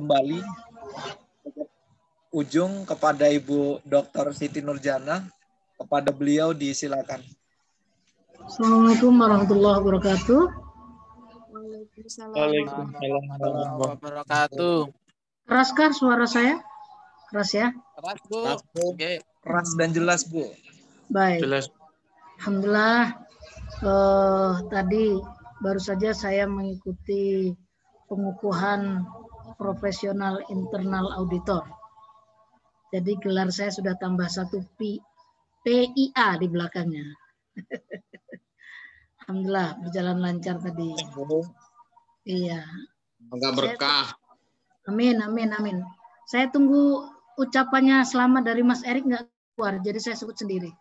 kembali ujung kepada Ibu Dr. Siti Nurjana. Kepada beliau disilakan. Assalamualaikum warahmatullahi wabarakatuh. Waalaikumsalam warahmatullahi wabarakatuh. Keraskah suara saya? Keras ya? Keras, Bu. Oke. Keras dan jelas, Bu. Baik. Jelas. Alhamdulillah. Tadi baru saja saya mengikuti pengukuhan profesional internal auditor. Jadi gelar saya sudah tambah 1 PIA di belakangnya. Alhamdulillah berjalan lancar tadi. Iya. Semoga berkah. Amin, amin, amin. Saya tunggu ucapannya selamat dari Mas Erik nggak keluar, jadi saya sebut sendiri.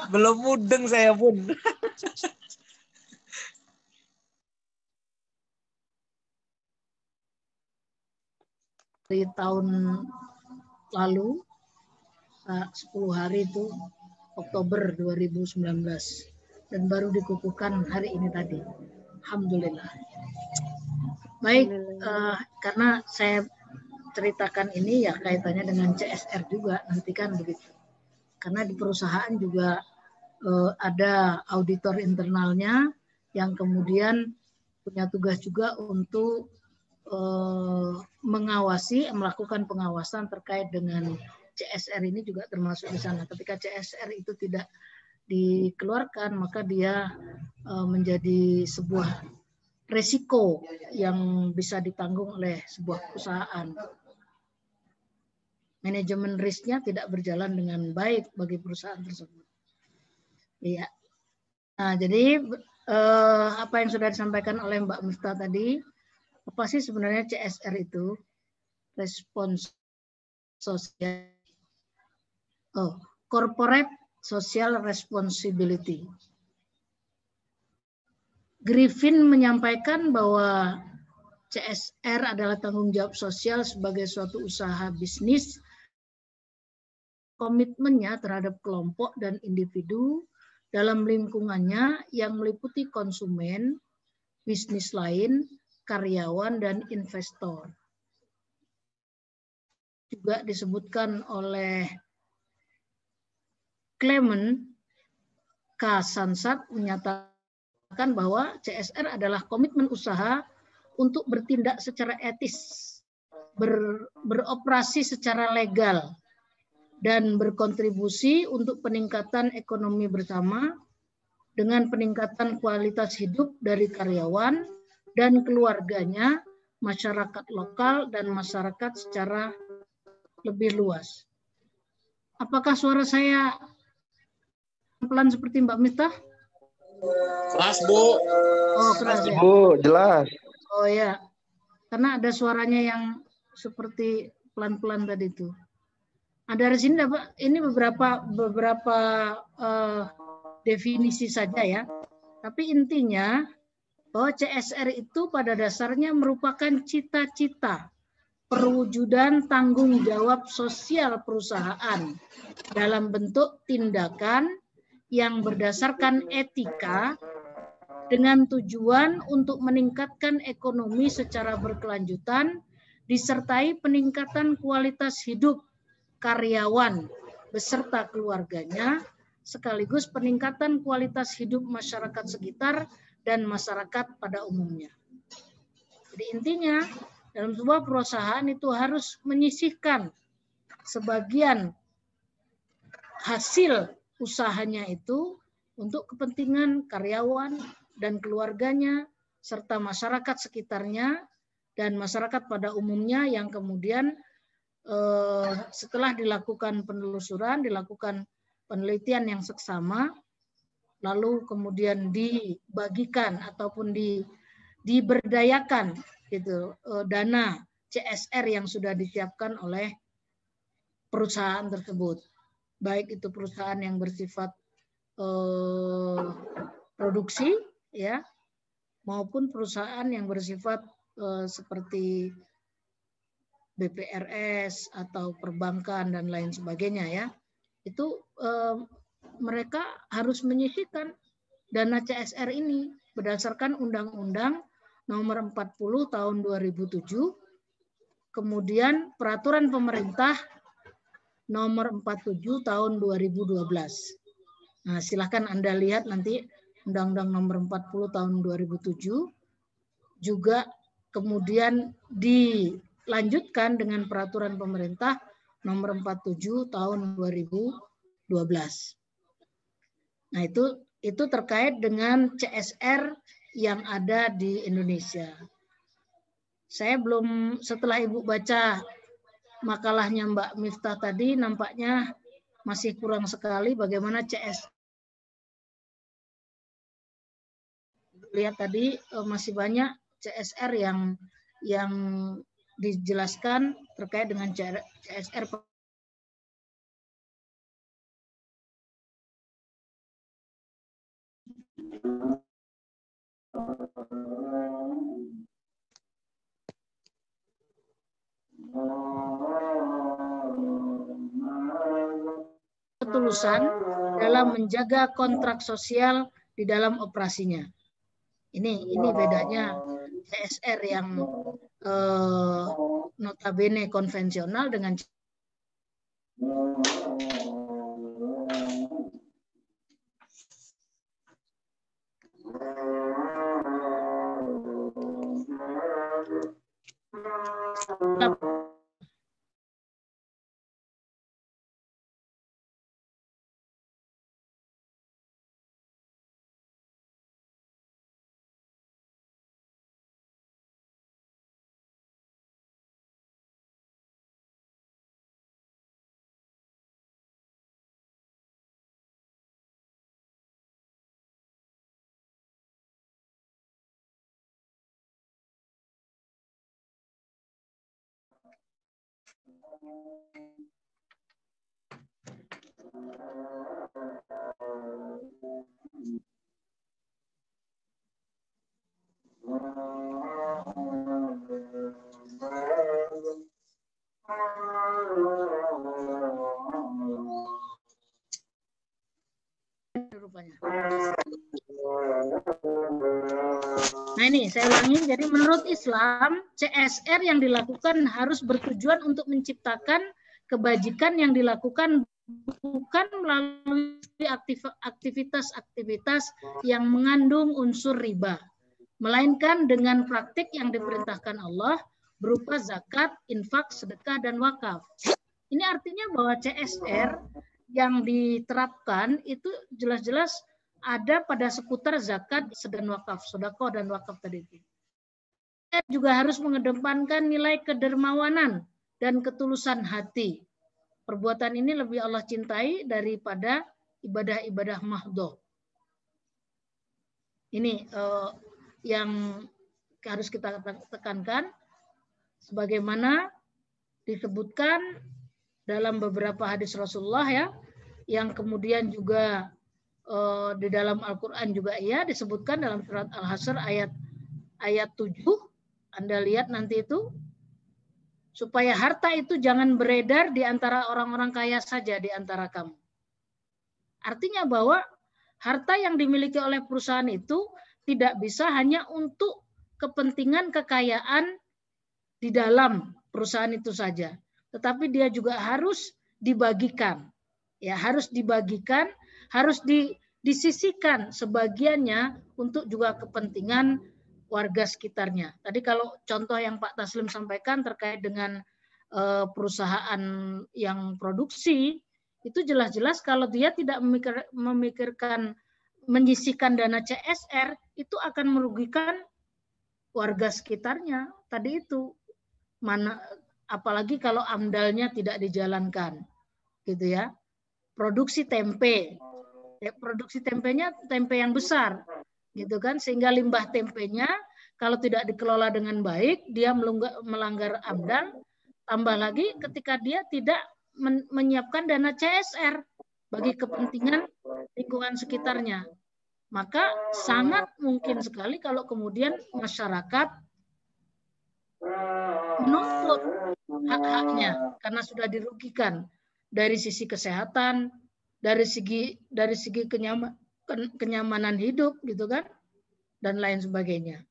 Belum mudeng saya pun. Di tahun lalu, 10 hari itu, Oktober 2019. Dan baru dikukuhkan hari ini tadi. Alhamdulillah. Baik, karena saya ceritakan ini ya kaitannya dengan CSR juga, nanti kan begitu. Karena di perusahaan juga ada auditor internalnya yang kemudian punya tugas juga untuk melakukan pengawasan terkait dengan CSR ini juga termasuk di sana. Ketika CSR itu tidak dikeluarkan, maka dia menjadi sebuah resiko yang bisa ditanggung oleh sebuah perusahaan. Manajemen risknya tidak berjalan dengan baik bagi perusahaan tersebut. Iya. Nah, jadi apa yang sudah disampaikan oleh Mbak Miftah tadi, apa sih sebenarnya CSR itu? Respons sosial, corporate social responsibility. Griffin menyampaikan bahwa CSR adalah tanggung jawab sosial sebagai suatu usaha bisnis. Komitmennya terhadap kelompok dan individu dalam lingkungannya yang meliputi konsumen, bisnis lain, karyawan, dan investor. Juga disebutkan oleh Clement K. Sansat menyatakan bahwa CSR adalah komitmen usaha untuk bertindak secara etis, beroperasi secara legal, dan berkontribusi untuk peningkatan ekonomi bersama dengan peningkatan kualitas hidup dari karyawan dan keluarganya, masyarakat lokal, dan masyarakat secara lebih luas. Apakah suara saya pelan seperti Mbak Miftah? Keras, Bu. Oh, keras ya? Bu, jelas. Oh ya, karena ada suaranya yang seperti pelan-pelan tadi itu. Ada di sini ini beberapa definisi saja ya. Tapi intinya bahwa CSR itu pada dasarnya merupakan cita-cita perwujudan tanggung jawab sosial perusahaan dalam bentuk tindakan yang berdasarkan etika dengan tujuan untuk meningkatkan ekonomi secara berkelanjutan disertai peningkatan kualitas hidup karyawan beserta keluarganya sekaligus peningkatan kualitas hidup masyarakat sekitar dan masyarakat pada umumnya. Jadi intinya dalam sebuah perusahaan itu harus menyisihkan sebagian hasil usahanya itu untuk kepentingan karyawan dan keluarganya serta masyarakat sekitarnya dan masyarakat pada umumnya yang kemudian setelah dilakukan penelusuran, dilakukan penelitian yang seksama, lalu kemudian dibagikan ataupun diberdayakan gitu dana CSR yang sudah disiapkan oleh perusahaan tersebut, baik itu perusahaan yang bersifat produksi ya maupun perusahaan yang bersifat seperti BPRS atau perbankan dan lain sebagainya ya. Itu mereka harus menyisihkan dana CSR ini berdasarkan Undang-Undang nomor 40 tahun 2007, kemudian peraturan pemerintah nomor 47 tahun 2012. Nah, silakan Anda lihat nanti Undang-Undang nomor 40 tahun 2007 juga kemudian dilanjutkan dengan peraturan pemerintah nomor 47 tahun 2012. Nah, itu terkait dengan CSR yang ada di Indonesia. Saya belum, setelah Ibu baca makalahnya Mbak Miftah tadi, nampaknya masih kurang sekali bagaimana CSR. Lihat tadi masih banyak CSR yang dijelaskan terkait dengan CSR. Ketulusan dalam menjaga kontrak sosial di dalam operasinya. Ini bedanya CSR yang notabene konvensional dengan rupanya. Nah ini saya ulangi, jadi menurut Islam CSR yang dilakukan harus bertujuan untuk menciptakan kebajikan yang dilakukan bukan melalui aktivitas-aktivitas yang mengandung unsur riba, melainkan dengan praktik yang diperintahkan Allah berupa zakat, infak, sedekah, dan wakaf. Ini artinya bahwa CSR yang diterapkan itu jelas-jelas ada pada seputar zakat dan wakaf, sedekah dan wakaf tadi itu. Kita juga harus mengedepankan nilai kedermawanan dan ketulusan hati. Perbuatan ini lebih Allah cintai daripada ibadah-ibadah mahdhah. Ini yang harus kita tekankan, sebagaimana disebutkan dalam beberapa hadis Rasulullah ya, yang kemudian juga di dalam Al-Quran juga ya disebutkan dalam surat Al-Hasr ayat 7. Anda lihat nanti itu, supaya harta itu jangan beredar di antara orang-orang kaya saja di antara kamu. Artinya bahwa harta yang dimiliki oleh perusahaan itu tidak bisa hanya untuk kepentingan kekayaan di dalam perusahaan itu saja, tetapi dia juga harus dibagikan. Ya, harus dibagikan, harus disisihkan sebagiannya untuk juga kepentingan warga sekitarnya. Tadi kalau contoh yang Pak Taslim sampaikan terkait dengan perusahaan yang produksi, itu jelas-jelas kalau dia tidak memikirkan menyisihkan dana CSR, itu akan merugikan warga sekitarnya. Tadi itu, mana apalagi kalau amdalnya tidak dijalankan, gitu ya. Produksi tempe, produksi tempenya tempe yang besar, gitu kan, sehingga limbah tempenya kalau tidak dikelola dengan baik dia melanggar amdal. Tambah lagi ketika dia tidak menyiapkan dana CSR bagi kepentingan lingkungan sekitarnya, maka sangat mungkin sekali kalau kemudian masyarakat menuntut hak-haknya karena sudah dirugikan dari sisi kesehatan, dari segi kenyamanan hidup, gitu kan, dan lain sebagainya.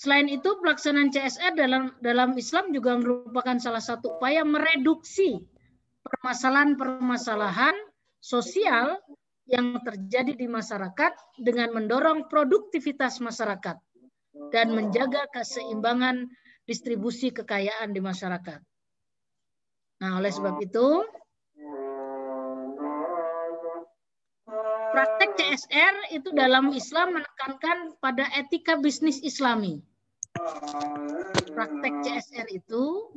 Selain itu, pelaksanaan CSR dalam Islam juga merupakan salah satu upaya mereduksi permasalahan-permasalahan sosial yang terjadi di masyarakat dengan mendorong produktivitas masyarakat dan menjaga keseimbangan distribusi kekayaan di masyarakat. Nah, oleh sebab itu, praktek CSR itu dalam Islam menekankan pada etika bisnis Islami. Praktek CSR itu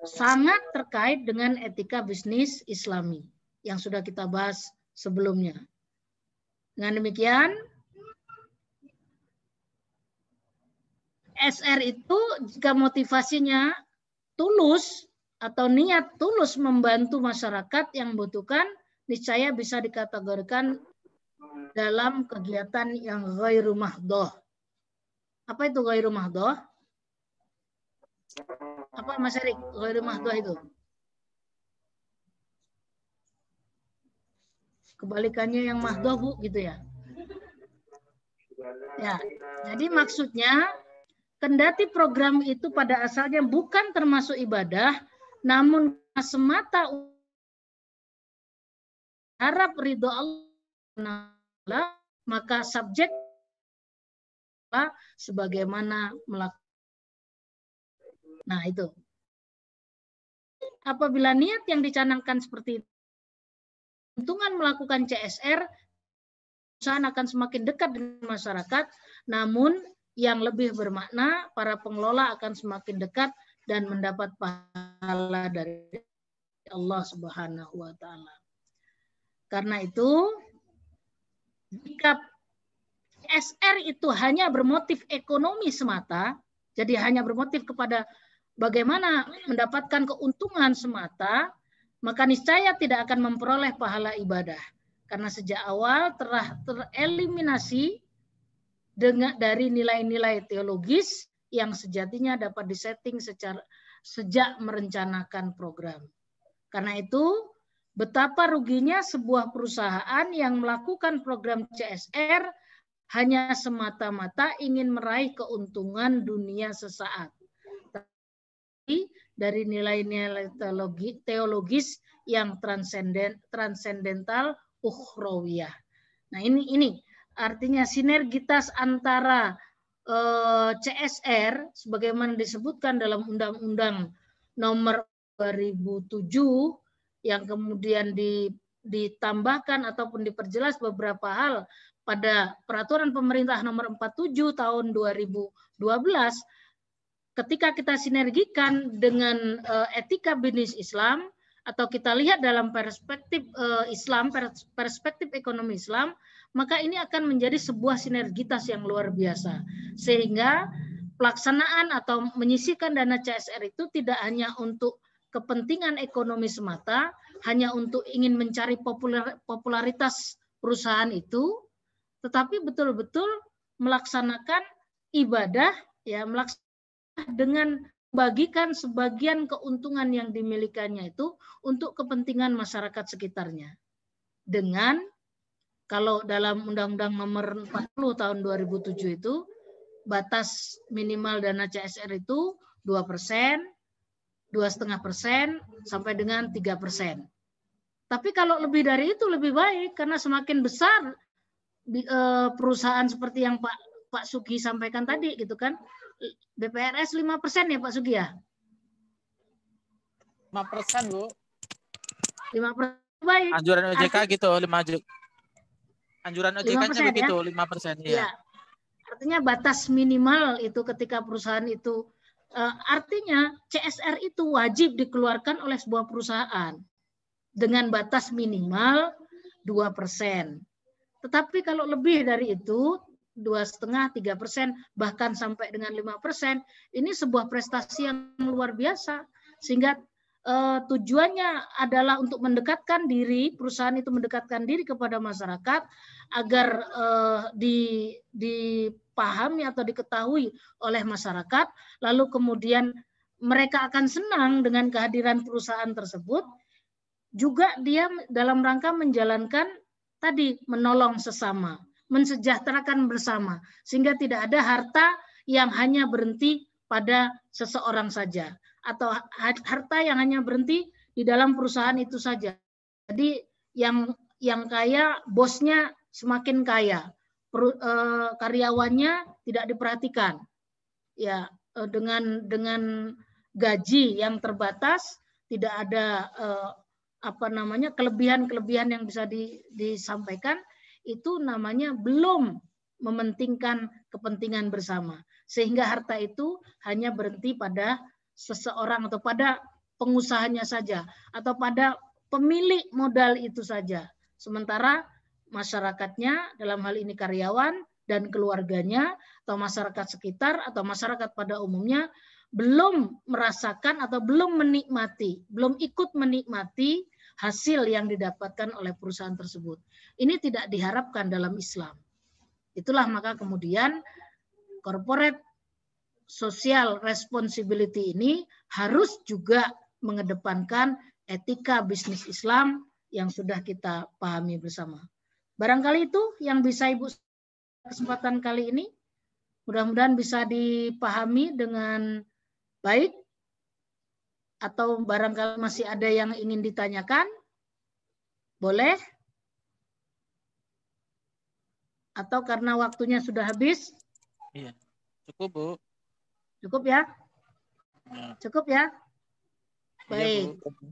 sangat terkait dengan etika bisnis Islami yang sudah kita bahas sebelumnya. Dengan demikian, SR itu jika motivasinya tulus atau niat tulus membantu masyarakat yang membutuhkan, niscaya bisa dikategorikan dalam kegiatan yang ghairu mahdhah. Apa itu ghairu mahdhah? Apa Mas Erik, ghairu mahdhah itu? Kebalikannya yang mahdhah, Bu, gitu ya. Ya, jadi maksudnya kendati program itu pada asalnya bukan termasuk ibadah, namun semata harap ridho Allah, maka subjek sebagaimana melakukan. Nah, itu. Apabila niat yang dicanangkan seperti itu, keuntungan melakukan CSR, perusahaan akan semakin dekat dengan masyarakat, namun yang lebih bermakna, para pengelola akan semakin dekat dan mendapat pahala dari Allah Subhanahu wa Ta'ala. Karena itu, jika CSR itu hanya bermotif ekonomi semata, jadi hanya bermotif kepada bagaimana mendapatkan keuntungan semata, maka niscaya tidak akan memperoleh pahala ibadah. Karena sejak awal telah tereliminasi dari nilai-nilai teologis yang sejatinya dapat disetting sejak merencanakan program. Karena itu, betapa ruginya sebuah perusahaan yang melakukan program CSR hanya semata-mata ingin meraih keuntungan dunia sesaat. Tapi dari nilai-nilai teologis yang transendental ukhrawiyah. Nah, ini artinya sinergitas antara CSR sebagaimana disebutkan dalam Undang-Undang Nomor 2007 yang kemudian ditambahkan ataupun diperjelas beberapa hal pada Peraturan Pemerintah Nomor 47 tahun 2012. Ketika kita sinergikan dengan etika bisnis Islam atau kita lihat dalam perspektif Islam, perspektif ekonomi Islam, maka ini akan menjadi sebuah sinergitas yang luar biasa. Sehingga pelaksanaan atau menyisihkan dana CSR itu tidak hanya untuk kepentingan ekonomi semata, hanya untuk ingin mencari popularitas perusahaan itu, tetapi betul-betul melaksanakan ibadah, ya, melaksanakan dengan bagikan sebagian keuntungan yang dimilikannya itu untuk kepentingan masyarakat sekitarnya. Dengan kalau dalam Undang-Undang Nomor 40 tahun 2007 itu batas minimal dana CSR itu 2%, 2,5% sampai dengan 3%. Tapi kalau lebih dari itu lebih baik karena semakin besar perusahaan seperti yang Pak Sugi sampaikan tadi gitu kan. BPRS 5% ya Pak Sugi ya? 5%, Bu. 5% baik. Anjuran OJK gitu, 5%. Anjuran OJK-nya begitu, ya? 5%. Iya. Artinya batas minimal itu ketika perusahaan itu, artinya CSR itu wajib dikeluarkan oleh sebuah perusahaan dengan batas minimal 2%. Tetapi kalau lebih dari itu, 2,5-3%, bahkan sampai dengan 5%, ini sebuah prestasi yang luar biasa. Sehingga tujuannya adalah untuk mendekatkan diri, perusahaan itu mendekatkan diri kepada masyarakat agar dipahami atau diketahui oleh masyarakat, lalu kemudian mereka akan senang dengan kehadiran perusahaan tersebut. Juga dia dalam rangka menjalankan tadi menolong sesama, mensejahterakan bersama, sehingga tidak ada harta yang hanya berhenti pada seseorang saja, atau harta yang hanya berhenti di dalam perusahaan itu saja. Jadi yang kaya bosnya semakin kaya, karyawannya tidak diperhatikan, ya, dengan gaji yang terbatas, tidak ada kelebihan-kelebihan yang bisa disampaikan, itu namanya belum mementingkan kepentingan bersama, sehingga harta itu hanya berhenti pada seseorang atau pada pengusahanya saja atau pada pemilik modal itu saja, sementara masyarakatnya, dalam hal ini karyawan dan keluarganya atau masyarakat sekitar atau masyarakat pada umumnya, belum merasakan atau belum menikmati, belum ikut menikmati hasil yang didapatkan oleh perusahaan tersebut. Ini tidak diharapkan dalam Islam. Itulah maka kemudian corporate social responsibility ini harus juga mengedepankan etika bisnis Islam yang sudah kita pahami bersama. Barangkali itu yang bisa Ibu kesempatan kali ini. Mudah-mudahan bisa dipahami dengan baik, atau barangkali masih ada yang ingin ditanyakan. Boleh? Atau karena waktunya sudah habis? Iya, cukup Bu. Cukup ya? Cukup ya? Baik. Baik.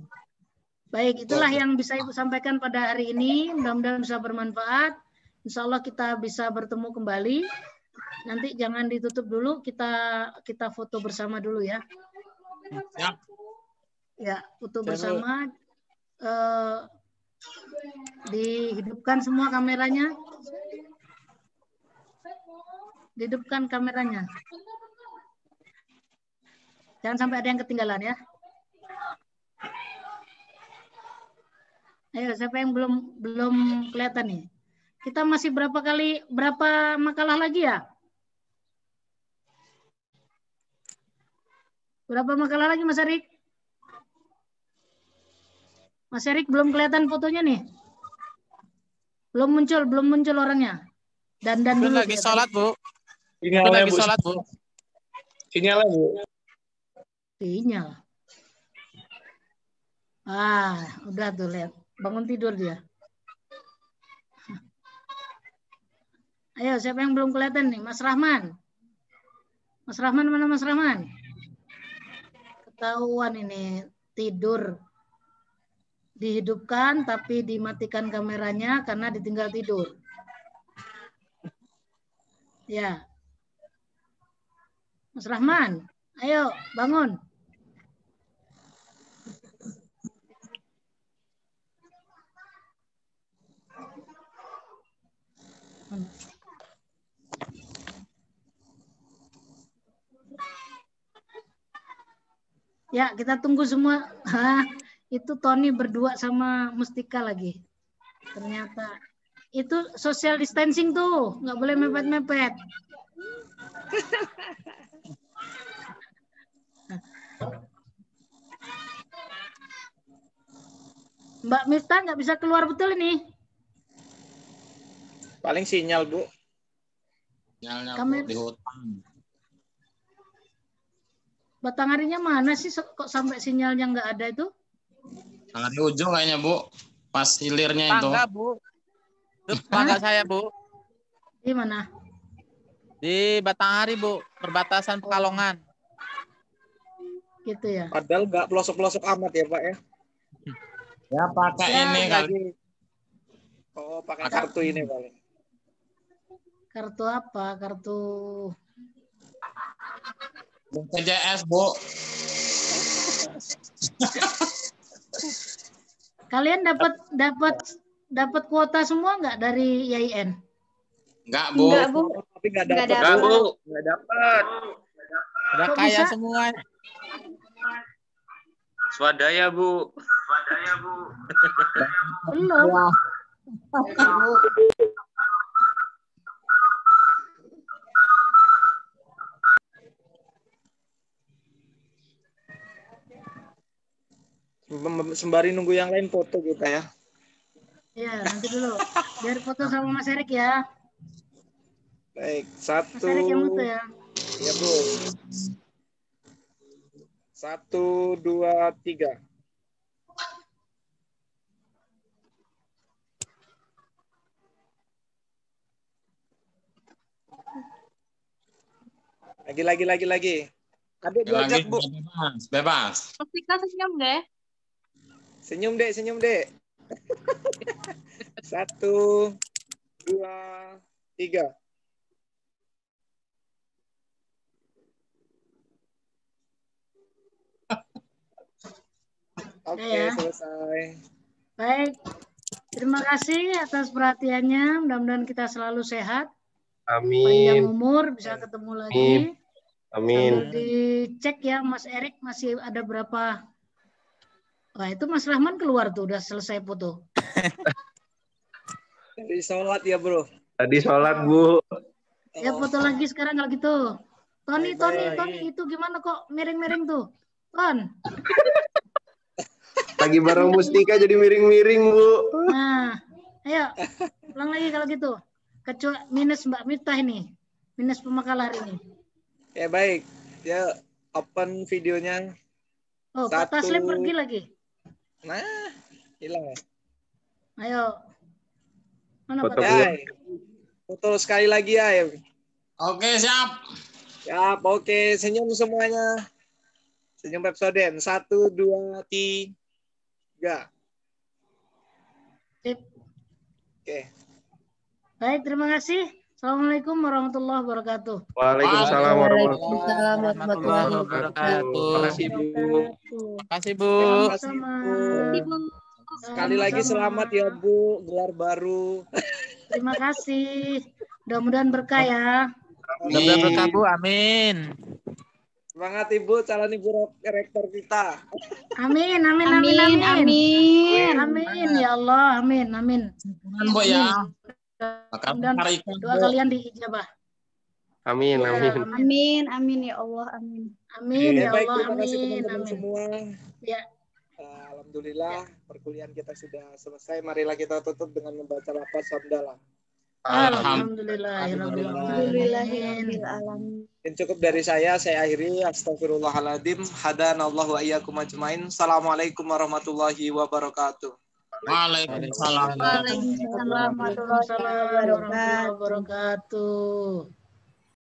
Baik, itulah yang bisa Ibu sampaikan pada hari ini. Mudah-mudahan bisa bermanfaat. Insya Allah kita bisa bertemu kembali. Nanti jangan ditutup dulu, kita foto bersama dulu ya. Siap. Ya, foto bersama. Dihidupkan semua kameranya. Dihidupkan kameranya. Jangan sampai ada yang ketinggalan ya. Ayo, siapa yang belum kelihatan nih? Kita masih berapa makalah lagi ya? Berapa makalah lagi Mas Erik? Mas Erik belum kelihatan fotonya nih. Belum muncul orangnya. Dandan dulu. Lagi sholat Bu. Sinyalnya lagi Bu. sholat Bu. Sinyalnya Bu. Sinyal. Udah tuh lihat. Bangun tidur dia. Ayo, siapa yang belum kelihatan nih? Mas Rahman. Mas Rahman, mana Mas Rahman? Ketahuan ini tidur. Dihidupkan tapi dimatikan kameranya karena ditinggal tidur. Ya. Mas Rahman, ayo bangun. Ya, kita tunggu semua. Itu Tony berdua sama Mustika lagi. Ternyata itu social distancing tuh, nggak boleh mepet-mepet. Mbak Miftah nggak bisa keluar betul ini. Paling sinyal Bu. Sinyalnya Bu, di hutan. Batangharinya mana sih kok sampai sinyalnya nggak ada itu? Sangat di ujung kayaknya Bu. Pas hilirnya itu. Tangga Bu. Tangga saya Bu. Di mana? Di Batanghari Bu. Perbatasan Pekalongan. Gitu ya. Padahal nggak pelosok-pelosok amat ya Pak ya. Ya pakai ini kali. Oh pakai kartu ini paling. Kartu apa? Kartu BPJS Bu. Kalian dapat kuota semua nggak dari YIN? Enggak Bu. Enggak Bu. Tapi nggak dapat. Nggak dapat. Udah Kok kaya bisa? semua. Swadaya Bu. Belum. Sembari nunggu yang lain foto kita ya. Ya, nanti dulu. Biar foto sama Mas Erik ya. Baik, Mas Erik yang foto ya. Ya, Bu. 1, 2, 3. Lagi. Adik diajak, Bu. Bebas. Mustika senyum deh. Senyum, Dek. 1, 2, 3. Oke, Ya. selesai. Baik. Terima kasih atas perhatiannya. Mudah-mudahan kita selalu sehat. Panjang Amin. umur, bisa ketemu lagi. Amin. Sambil dicek ya, Mas Erik masih ada berapa. Wah, itu Mas Rahman keluar tuh, udah selesai foto. Dari sholat ya, Bro. Tadi sholat, Bu. Ya foto lagi sekarang kalau gitu. Tony, Baik. itu gimana kok miring-miring tuh? Ton. Lagi bareng Mustika jadi miring-miring, Bu. Nah, ayo ulang lagi kalau gitu. Kecuali minus Mbak Miftah ini. Minus pemakalar ini. Ya, baik. Ya, open videonya. Oh, Pak Taslim pergi lagi. Nah, hilang ya. Ayo. Mana Foto Pak dulu. Taslim? Foto sekali lagi ya. Oke, siap. Siap, oke. Senyum semuanya. Senyum Pepsodent. 1, 2, 3. Sip. Oke. Baik, terima kasih. Assalamualaikum warahmatullahi wabarakatuh. Waalaikumsalam warahmatullahi Warahmatullahi wabarakatuh. Makasih, Bu. Makasih, Bu. Sama-sama. Sekali lagi selamat ya, Bu. Gelar baru. Terima kasih. Mudah-mudahan berkah ya. Mudah-mudahan berkah, Bu. Amin. Semangat Ibu, calon Ibu rektor kita. Amin. Ya Allah, amin. Bu ya. Makan Dan hari ikan, doa Bu. kalian diijabah. Amin, amin. Amin ya Allah, amin. Amin ya Baik, Allah, terima kasih amin. teman-teman semua. Ya. Alhamdulillah, perkuliahan kita sudah selesai. Marilah kita tutup dengan membaca lafaz hamdalah. Alhamdulillahirrahmanirrahim. Yang cukup dari saya akhiri. Astagfirullahaladzim. Hadanallahu wa iyyakum ajmain. Assalamualaikum warahmatullahi wabarakatuh. Waalaikumsalam. Waalaikumsalam warahmatullahi Waalaikumsalam warahmatullahi wabarakatuh.